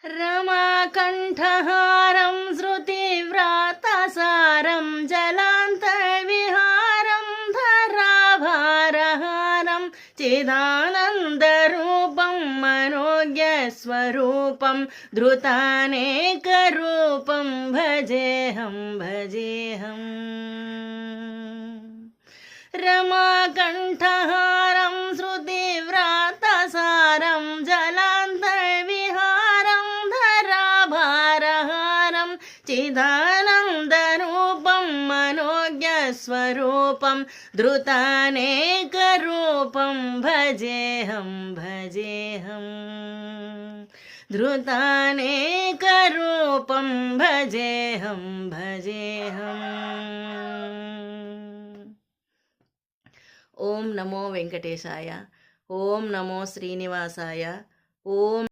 रमाकण्ठहारं श्रुतिव्रातसारं जलान्तर्विहारं धराभारहारं चिदानन्दरूपं मनोज्ञस्वरूपं धृतानेकरूपं भजेऽहं भजेऽहम् रमाकण्ठहारं श्रुतिव्रातसारं जलान्तर्विहारं धराभारहारं चिदानन्दरूपं मनोज्ञस्वरूपं धृतानेकरूपं भजेऽहं भजेऽहम् धृतानेकरूपं भजेऽहं भजेऽहम्। ओम नमो वेंकटेशाय। ओम नमो श्रीनिवासाय। ओम